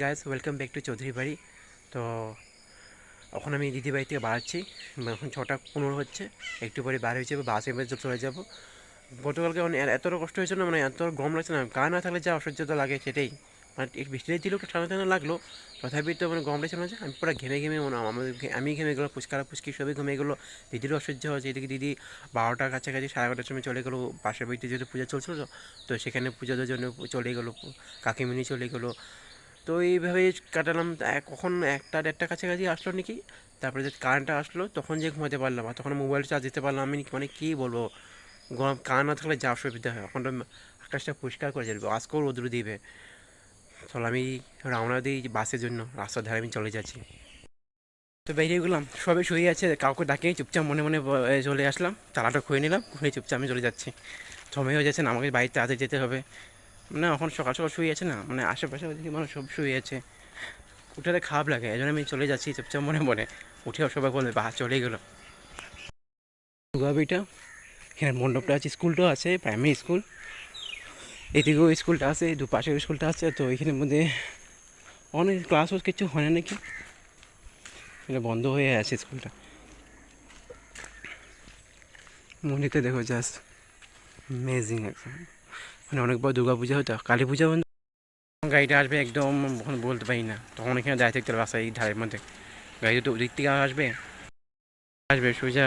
Guys, welcome back to Chowdhury বাড়ি। তো এখন আমি দিদি বাড়ি থেকে বাড়াচ্ছি। এখন 6:15 হচ্ছে। একটু পরে বার হয়ে যাবো, বাসে বেজে চলে যাবো। গতকালকে এতটা কষ্ট হয়েছে না, মানে এত গরম লাগছে না, গা না থাকলে যা অসহ্যতা লাগে সেটাই। মানে একটু বৃষ্টিতে দিলেও একটু ঠান্ডা ঠান্ডা লাগলো, তথাপি তো মানে গরম লাগছে না যে আমি পুরো ঘেমে ঘেমে মানে আমি ঘেমে গেলো, পুচকারা পুচকি সবই ঘেমে গেলো। দিদিরও অসহ্য হচ্ছে। এদিকে দিদি 12টার কাছাকাছি 11:30টার সময় চলে গেলো পাশের বাড়িতে, যেহেতু পূজা চলছিল তো সেখানে পুজোদের জন্য চলে গেলো, কাকিমিনি চলে গেলো। তো এইভাবেই কাটালাম। কখন 1টা 1:30টার কাছাকাছি আসলো নাকি, তারপরে যে কারেন্টটা আসলো তখন যে ঘুমাতে পারলাম, আর তখন মোবাইল চার্জ দিতে পারলাম আমি। মানে কী বলবো, গরম কারেন্ট না থাকলে যা অসুবিধা হয়। এখন তো আকাশটা পরিষ্কার করে যাবে, আজকেও রোদ্র দিবে। চল আমি রওনা দিই বাসের জন্য, রাস্তার ধারে আমি চলে যাচ্ছি। তো বেরিয়ে গেলাম, সবাই শুয়ে আছে, কাউকে ডাকিয়ে চুপচাপ মনে মনে চলে আসলাম, তালাটা খুলে নিলাম, খুলে চুপচাপ আমি চলে যাচ্ছি। সময় হয়ে যাচ্ছে না, আমাকে বাড়িতে তাড়াতাড়ি যেতে হবে। মানে এখন সকাল সকাল শুয়ে আছে না, মানে আশেপাশে ওদিকে মানুষ সব শুয়ে আছে, উঠাতে খারাপ লাগে। এই জন্য আমি চলে যাচ্ছি চুপচাপ মনে মনে। উঠেও সবাই বলবে বাহ চলে গেলো। দুর্গাবিটা এখানে মণ্ডপটা আছে, স্কুলটাও আছে, প্রাইমারি স্কুল। এদিকেও স্কুলটা আছে, দুপাশের স্কুলটা আছে। তো এখানের মধ্যে অনেক ক্লাসও কিছু হয় না নাকি, এটা বন্ধ হয়ে আছে স্কুলটা। মন্দিরটা দেখো জাস্ট অ্যামেজিং একদম। মানে অনেক বড় দুর্গা পূজা হতো, কালী পূজা বন্ধ। গাড়িটা আসবে একদম কখন বলতে পারি না, তখন এখানে দাঁড়িয়ে থাকতে হবে রাস্তায় এই ধারের মধ্যে। গাড়ি তো ওদিক থেকে আসবে আসবে সোজা,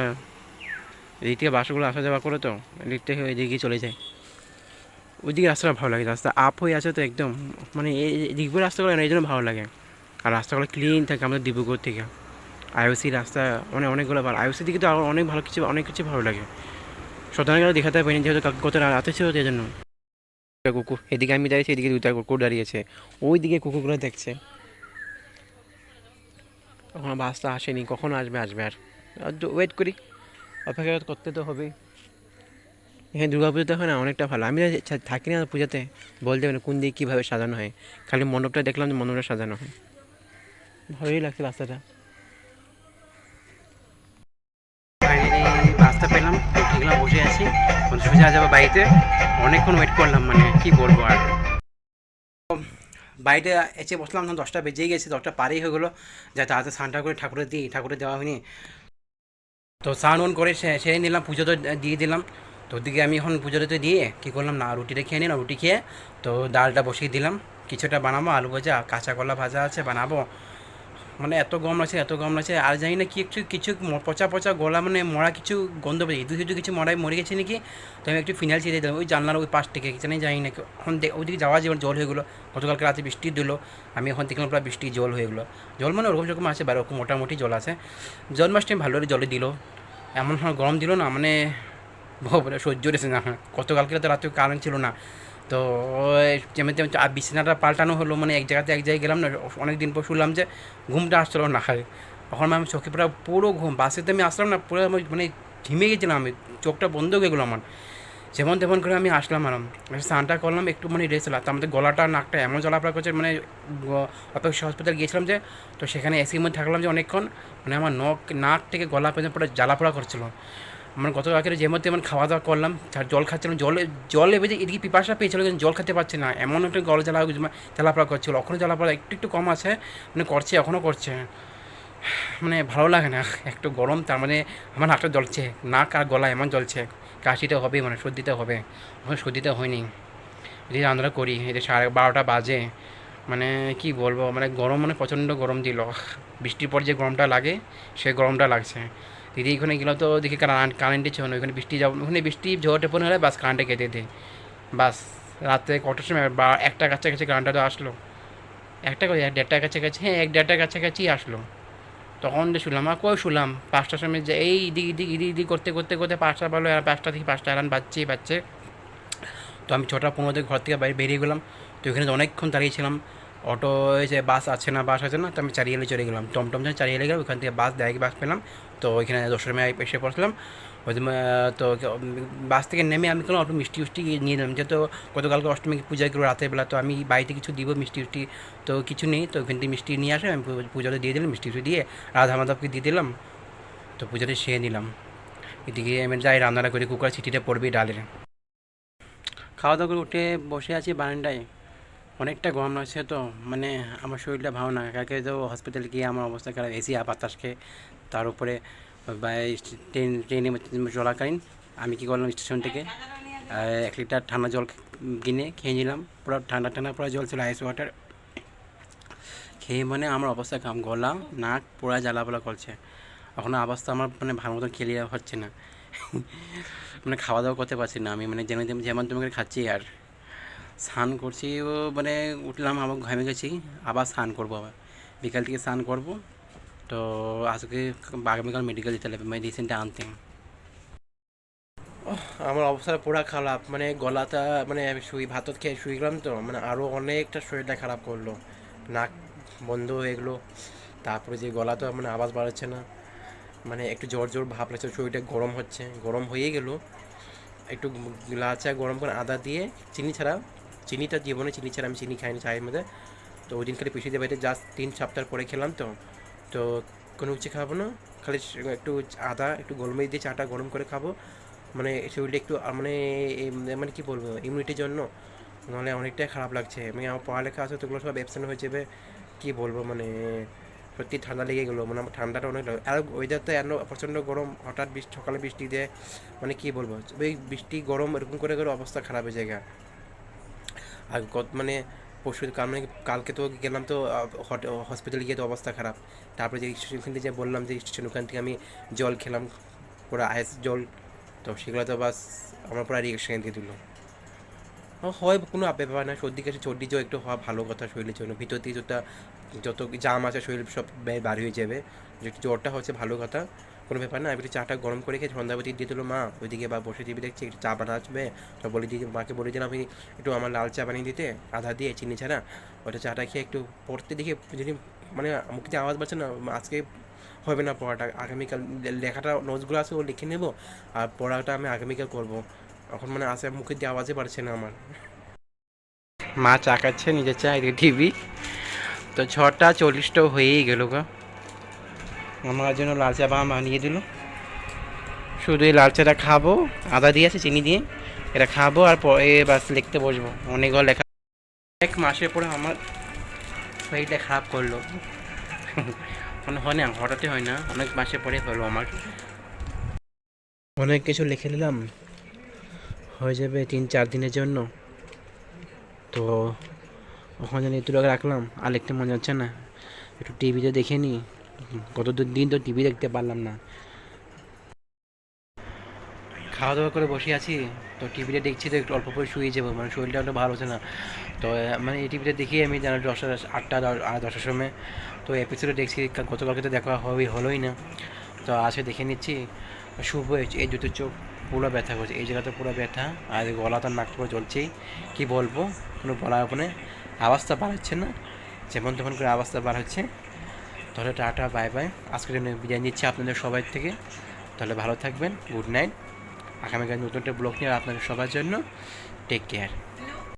এদিক থেকে বাসগুলো আসা যাওয়া করে, তো এদিক থেকে এদিকে চলে যায়। ওইদিকে রাস্তাটা ভালো লাগে, রাস্তা আপ হয়ে আছে তো একদম, মানে এদিক দিয়ে রাস্তাগুলো এই জন্য ভালো লাগে। আর রাস্তাগুলো ক্লিন থাকে আমাদের ডিব্রুগড় থেকে। আইওসি রাস্তা অনেকগুলো ভালো, আইওসি দিকে তো আরও অনেক কিছু ভালো লাগে। শতাংশ দেখাতে পারিনি যেহেতু গত রাতে ছিল, সেই জন্য। কুকুর এদিকে আমি দাঁড়িয়েছি, এদিকে দুটা কুকুর দাঁড়িয়েছে, ওই দিকে কুকুরগুলো দেখছে। কখনো বাসটা আসেনি, কখনো আসবে আর ওয়েট করি, অপেক্ষা করতে তো হবেই। এখানে দুর্গা পুজোতে হয় না অনেকটা ভালো। আমি থাকি না পূজাতে, বলতে পারি না কোন দিকে কীভাবে সাজানো হয়। খালি মণ্ডপটা দেখলাম যে মণ্ডপটা সাজানো হয়, ভালোই লাগছে রাস্তাটা। ফাইনালি বাসটা পেলাম, উঠে গেলাম, বসে আছি, সোজা যাবো বাড়িতে। অনেকক্ষণ ওয়েট করলাম, মানে কি বলবো আর। বাড়িতে এসে বসলাম না, 10টা বেজেই গেছে, 10টা পারেই হয়ে গেলো। যা তাড়াতাড়ি স্নানটা করে ঠাকুরের দেওয়া হয়নি, তো স্নান করে সেরে নিলাম, পুজো তো দিয়ে দিলাম। তো ওদিকে আমি এখন পুজোতে দিয়ে কী করলাম না, রুটিটা খেয়ে নিলাম, রুটি খেয়ে তো ডালটা বসিয়ে দিলাম। কিছুটা বানাবো, আলু ভাজা, কাঁচা কলা ভাজা আছে, বানাবো। মানে এত গরম লাগছে, আর জানি না কি একটু কিছু পচা পচা গলা, মানে মরা কিছু গন্ধ পেয়েছি, ইঁদুর কিছু মরে গেছে নাকি। তো আমি একটু ফিনাইল ছিটিয়ে দিলাম ওই জানলার ওই পাশ থেকে, জানি না এখন ওইদিকে যাওয়া জীবন জল হয়ে গেলো। গতকালকে রাতে বৃষ্টি দিলো, আমি এখন দেখলাম প্রায় বৃষ্টি জল হয়ে গেলো। জল মানে ওরকম সেরকম আছে, বা ওরকম মোটামুটি জল আছে। জন্মাষ্টমী ভালো জলে দিল, এমন সময় গরম দিল না, মানে বলে সহ্য হয়েছে না। গতকালকে তো রাতে কারেন্ট ছিল না, তো যেমন তেমন বিছানাটা পাল্টানো হলো, মানে এক জায়গায় গেলাম না, অনেক দিন পর শুনলাম যে ঘুমটা আসছিলো না হয়। তখন আমি চোখে পুরো ঘুম, বাসেতে আমি আসলাম না, পুরো আমি মানে ঝিমিয়ে গেছিলাম, আমি চোখটা বন্ধ হয়ে গেলো আমার। যেমন তেমন করে আমি আসলাম আরাম, স্নানটা করলাম, একটু মানে রেস্ট হলাম। তার মধ্যে গলাটা নাকটা এমন জ্বালাপড়া করছে, মানে অপেক্ষা হসপিটাল গিয়েছিলাম যে, তো সেখানে এসির মধ্যে থাকলাম যে অনেকক্ষণ, মানে আমার নাক থেকে গলা পর্যন্ত পুরো জ্বালাপড়া করছিলো। আমার গতকালকে যেমন তেমন খাওয়া দাওয়া করলাম, জল খাচ্ছিলাম, জল এবার যে এদিকে পিপাসা পেয়েছিল, কিন্তু জল খেতে পারছে না, এমন একটা গলা জ্বালাপড়া করছিল। এখনও জ্বালাপড়া একটু কম আছে, মানে করছে, এখনও করছে। মানে ভালো লাগে না, একটু গরম, তার মানে আমার নাকটা জ্বলছে, নাক আর গলা এমন জ্বলছে। কাশিটা হবে, মানে সর্দিটা হবে, এখন সর্দিটা হয়নি। যদি রান্নাটা করি, এটা 12:30 বাজে, মানে কি বলবো, মানে গরম, মানে প্রচণ্ড গরম দিল। বৃষ্টির পর যে গরমটা লাগে, সেই গরমটা লাগছে। দিদি এখানে গেলাম তো দেখি কারেন্টই ছিল না, ওখানে বৃষ্টি যাবো, ওখানে বৃষ্টি ঝড় টেপন হলে বাস কারেন্টে কেটে দেয়। বাস রাত্রে কটার সময়, বা 1টার কাছাকাছি কারেন্টটা তো আসলো। 1:30টার কাছাকাছি, হ্যাঁ 1:30টার কাছাকাছি আসলো। তখন যে শুনলাম, আর কই শুনলাম 5টার সময় যে এই ইদি করতে করতে করতে 5টা বাজলো, আর 5টা থেকে 5টা এলান বাজছে। তো আমি 6:15 ঘর থেকে বাইরে বেরিয়ে গেলাম। তো ওখানে অনেকক্ষণ দাঁড়িয়েছিলাম, অটো যে বাস আছে না, তো আমি চারিয়ালে চলে গেলাম, টমটম যেন চারিয়ালে গেলাম, ওখান থেকে ডাইরেক্ট বাস পেলাম। তো ওইখানে 10টার সময় এসে পড়ছিলাম। ওই তো বাস থেকে নেমে আমি কোনো একটু মিষ্টি উষ্টি নিয়ে নিলাম, যেহেতু গতকালকে অষ্টমী পূজা করবো রাতের বেলা, তো আমি বাড়িতে কিছু দিব মিষ্টি উষ্টি, তো কিছু নেই, তো ওখান থেকে মিষ্টি নিয়ে আসে, আমি পুজোতে দিয়ে দিলাম, মিষ্টি উষ্টি দিয়ে রাধা মাধবকে দিয়ে দিলাম। তো পুজোতে সেরে নিলাম। এদিকে আমি যাই রান্নাটা করে, কুকার সিটিটা পড়বি ডালের। খাওয়া দাওয়া করে উঠে বসে আছি বারান্দায়, অনেকটা গরম লাগছে তো, মানে আমার শরীরটা ভালো না। কালকে তো হসপিটালে গিয়ে আমার অবস্থা খারাপ, এসি আর বাতাস খেয়ে। তার উপরে বা ট্রেনে চলাকালীন আমি কী করলাম, স্টেশন থেকে 1 লিটার ঠান্ডা জল কিনে খেয়ে নিলাম। পুরো ঠান্ডা ঠান্ডা পুরো জল ছিল, আইস ওয়াটার। খেয়ে মানে আমার অবস্থা গলা নাক পুরো জ্বালাপোলা করছে। এখন অবস্থা আমার মানে ভালো মতো ক্লিয়ার হচ্ছে না। মানে খাওয়া দাওয়া করতে পারছি না আমি, মানে যেমন যেমন তেমন করে খাচ্ছি। আর স্নান করছি, ও মানে উঠলাম, আবার ঘামে গেছি, আবার স্নান করবো, আবার বিকাল থেকে স্নান করবো। তো আজকে আগামীকাল মেডিকেল যেতে লাগবে মেডিসিনটা আনতে। আমার অবস্থা পুরো খারাপ, মানে গলাটা, মানে আমি ভাত খেয়ে শুয়ে গেলাম তো, মানে আরও অনেকটা শরীরটা খারাপ করলো। নাক বন্ধ হয়ে গেলো, তারপরে যে গলা তো মানে আওয়াজ বাড়াচ্ছে না, মানে একটু জ্বর জ্বর ভাব লাগছে, শরীরটা গরম হচ্ছে, গরম হয়ে গেলো। একটু লাল চা গরম করে আদা দিয়ে, চিনি ছাড়া, চিনিটা জীবনে চিনি ছাড়া আমি চিনি খাইনি চায়ের মধ্যে। তো ওই দিন খালি পিছিয়ে দেবে, জাস্ট 3 সপ্তাহ পরে খেলাম তো। তো কোনো কিছু খাবো না, খালি একটু আদা একটু গোলমরিচ দিয়ে চাটা গরম করে খাবো। মানে শরীরটা একটু মানে মানে কী বলবো, ইমিউনিটির জন্য। নাহলে অনেকটাই খারাপ লাগছে, মানে আমার পড়ালেখা আছে তো ওগুলো সব অ্যাবসেন্ট হয়ে যাবে। কী বলবো, মানে সত্যি ঠান্ডা লেগে গেলো, মানে আমার ঠান্ডাটা অনেক লাগে। আর ওয়েদার তো এত প্রচণ্ড গরম, হঠাৎ সকালে বৃষ্টি দেয়, মানে কী বলবো, ওই বৃষ্টি গরম এরকম করে করে অবস্থা খারাপ হয়ে যায়। আর মানে পরশু কাল মানে কালকে তো গেলাম তো হসপিটালে গিয়ে তো অবস্থা খারাপ। তারপরে যে স্টেশন থেকে যে বললাম যে স্টেশন, ওখান থেকে আমি জল খেলাম, পুরো আইস জল। তো সেগুলো তো বাস আমার পুরো রিয়েকশন দিয়ে দিল। হয় কোনো ব্যাপার না, সর্দি কাশি সর্দি জ্বর একটু হওয়া ভালো কথা শরীরের জন্য। ভিতর দিয়ে যত জাম আছে শরীর সব বার হয়ে যাবে। যদি জ্বরটা হচ্ছে ভালো কথা, কোনো ব্যাপার না। আমি একটু চাটা গরম করে খেয়ে সন্ধ্যাবতী দিয়ে দিল মা, ওইদিকে বা বসে টিভি দেখছি, একটু চা বানাবে। তো বলে দিয়ে মাকে বলে দিলাম আমি একটু আমার লাল চা বানিয়ে দিতে, আদা দিয়ে চিনি ছাড়া। ওটা চাটা খেয়ে একটু পড়তে দেখে যদি মানে মুখ দিয়ে আওয়াজ পাচ্ছে না, আজকে হবে না পড়াটা, আগামীকাল লেখাটা নোটসগুলো আছে ও লিখে নেবো, আর পড়াটা আমি আগামীকাল করবো। এখন মানে আসে মুখে দিয়ে আওয়াজে পারছে না আমার। মা চা খাচ্ছে, নিজের চা, এদিকে টিভি। তো 6:40 হয়েই গেল গো। আমার জন্য লাল চা বানিয়ে দিল। শুধু এই লাল চাটা খাবো, আদা দিয়ে আছে চিনি দিয়ে, এটা খাবো আর পরে বাস লিখতে বসবো। অনেকগুলো লেখা, 1 মাসের পরে আমার শরীরটা খারাপ করলো। মানে হয় না, হঠাৎই হয় না, অনেক মাসের পরে হলো আমার। অনেক কিছু লিখে নিলাম, হয়ে যাবে 3-4 দিনের জন্য। তো ওখানে জানি একটু রাখলাম, আর লিখতে মনে হচ্ছে না। একটু টিভিতে দেখে নিই, কত দিন তো টিভি দেখতে পারলাম না। খাওয়া দাওয়া করে বসে আছি, তো টিভিটা দেখছি তো একটু অল্প পরে শুয়ে যাবো, মানে শরীরটা একটু ভালো হচ্ছে না। তো মানে এই টিভিটা দেখি আমি জানি 8টা 10টার সময়। তো এপিসোডে দেখছি, গতকালকে তো দেখা হলোই না। তো আজকে দেখে নিচ্ছি। শুভ এই দুটো চোখ পুরো ব্যথা করছে, এই জায়গাতে পুরো ব্যথা, আর গলা তো নাক পুরো জ্বলছেই। কী বলবো, কোনো বলা মানে আওয়াজটা বার হচ্ছে না, যেমন তেমন করে আওয়াজটা বার হচ্ছে। তাহলে টাটা বাই বাই, আজকের জন্য বিদায় নিচ্ছি আপনাদের সবাই থেকে। তাহলে ভালো থাকবেন, গুড নাইট। আগামীকাল নতুন একটা ব্লগ নিয়ে আপনাদের সবার জন্য, টেক কেয়ার।